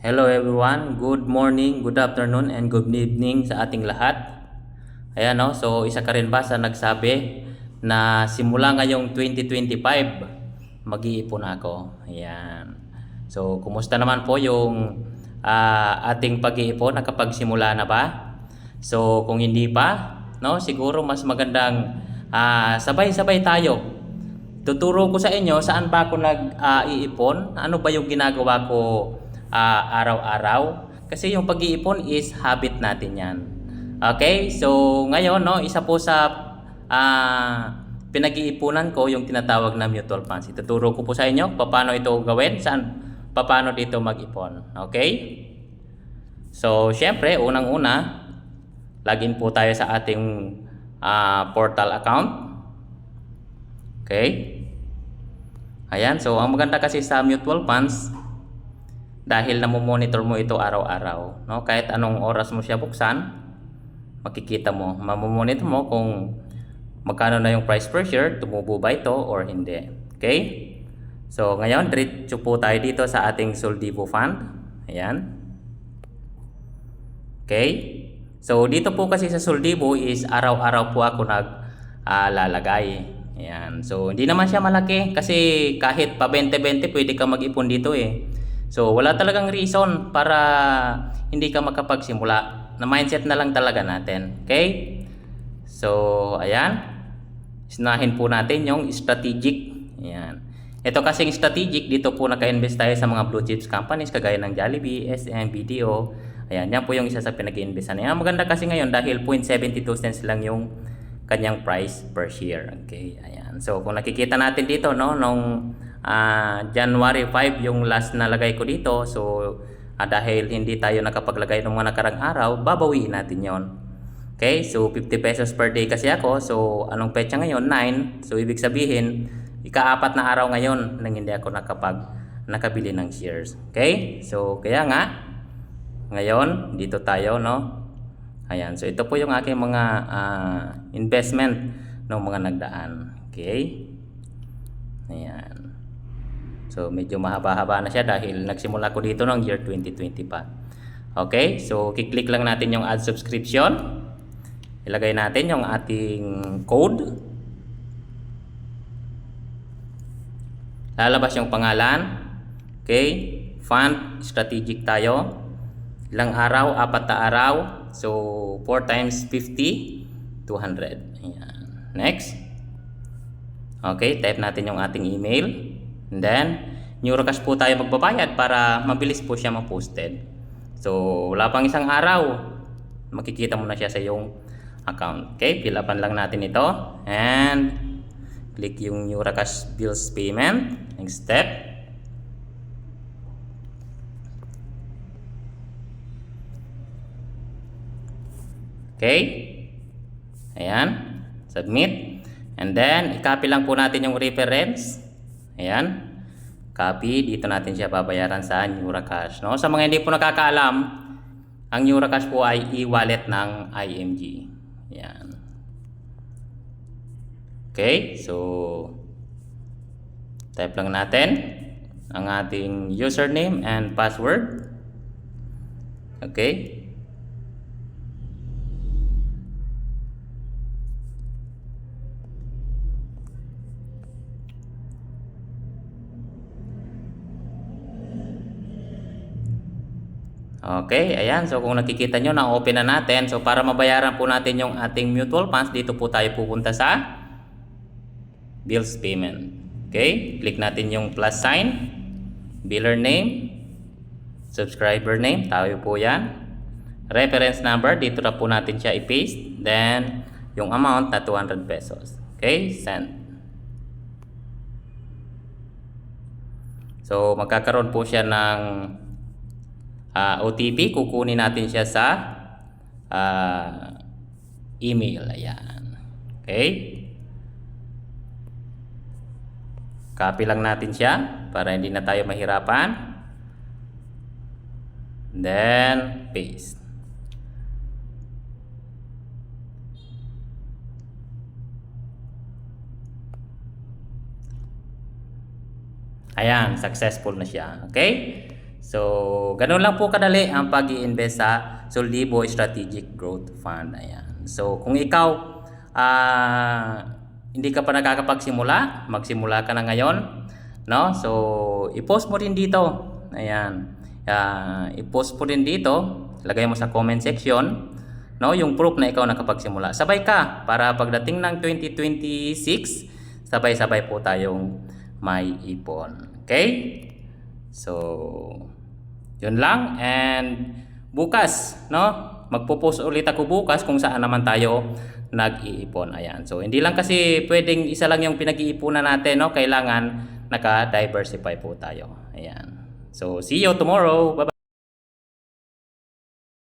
Hello everyone, good morning, good afternoon, and good evening sa ating lahat. Ayan no, so isa ka rin ba sa nagsabi na simula ngayong 2025, mag-iipon ako. Ayan. So kumusta naman po yung ating pag-iipon? Nakapagsimula na ba? So kung hindi pa, no, siguro mas magandang sabay-sabay tayo. Tuturo ko sa inyo saan ba ako nag-iipon, ano ba yung ginagawa ko araw-araw. Kasi yung pag-iipon is habit natin yan. Okay? So, ngayon, no, isa po sa pinag-iipunan ko yung tinatawag na mutual funds. Ituturo ko po sa inyo paano ito gawin, paano dito mag-ipon. Okay? So, syempre, unang-una, login po tayo sa ating portal account. Okay? Ayan, so ang maganda kasi sa mutual funds, dahil namomonitor mo ito araw-araw, no? Kahit anong oras mo siya buksan, makikita mo, mamomonitor mo kung magkano na yung price per share, tumubo ba ito or hindi. Okay? So ngayon, diretso po tayo dito sa ating Soldivo Fund. Ayan. Okay? So dito po kasi sa Soldivo is araw-araw po ako lalagay. Ayan. So hindi naman siya malaki kasi kahit pa 20-20 pwede ka mag-ipon dito eh. So wala talagang reason para hindi ka makapagsimula. Na mindset na lang talaga natin. Okay? So ayan. Sinahin po natin yung strategic. Ayan. Ito kasing strategic, dito po naka-invest tayo sa mga blue chips companies kagaya ng Jollibee, SM, BDO. Ayan, yan po yung isa sa pinag-investan. Ayan, maganda kasi ngayon dahil 0.72 cents lang yung kanyang price per share. Okay, ayan. So kung nakikita natin dito, no, nung January 5 yung last na lagay ko dito. So dahil hindi tayo nakapaglagay ng mga nakarang araw, babawiin natin yon. Okay, so 50 pesos per day kasi ako. So anong petsa ngayon? 9. So ibig sabihin, ika-4 na araw ngayon nang hindi ako nakabili ng shares. Okay, so kaya nga ngayon dito tayo, no. Ayan, so ito po yung aking mga investment ng mga nagdaan. Okay, ayan. So medyo mahaba-haba na siya dahil nagsimula ko dito ng year 2020 pa. Okay, so kiklik lang natin yung add subscription. Ilagay natin yung ating code. Lalabas yung pangalan. Okay, fund strategic tayo. Ilang araw? 4 na araw. So 4 times 50, 200. Ayan. Next. Okay, type natin yung ating email. And then, Neurocash po tayo magbabayad para mabilis po siya ma-posted. So, wala pang isang araw, makikita mo na siya sa iyong account. Okay, fill upan lang natin ito. And, click yung Neurocash Bills Payment. Next step. Okay. Ayan. Submit. And then, i-copy lang po natin yung reference. Ayan. Copy. Dito natin siya babayaran sa Neurocash. No? Sa mga hindi po nakakaalam, ang Neurocash po ay e-wallet ng IMG. Ayan. Okay. So, type lang natin ang ating username and password. Okay. Okay, ayan. So kung nakikita nyo, na-open na natin. So para mabayaran po natin yung ating mutual funds, dito po tayo pupunta sa Bills Payment. Okay, click natin yung plus sign, biller name, subscriber name, tayo po yan. Reference number, dito na po natin siya i-paste. Then, yung amount na 200 pesos. Okay, send. So magkakaroon po siya ng OTP, kukunin natin siya sa email. Ayan. Okay. Copy lang natin siya para hindi na tayo mahirapan. Then, paste. Ayan, successful na siya. Okay? So, ganun lang po kadali ang pag-i-invest sa Soldibo Strategic Growth Fund. Ayan. So, kung ikaw hindi ka pa nakakapagsimula, magsimula ka na ngayon, no? So, i-post mo rin dito. Ayan. I-post mo rin dito, lagay mo sa comment section, no, yung proof na ikaw nakapagsimula. Sabay ka para pagdating ng 2026, sabay-sabay po tayong may ipon. Okay? So, yun lang, and bukas, no, magpo-post ulit ako bukas kung saan naman tayo nag-iipon. Ayan. So, hindi lang kasi pwedeng isa lang yung pinag-iipunan natin, no? Kailangan naka-diversify po tayo. Ayan. So, see you tomorrow. Bye-bye.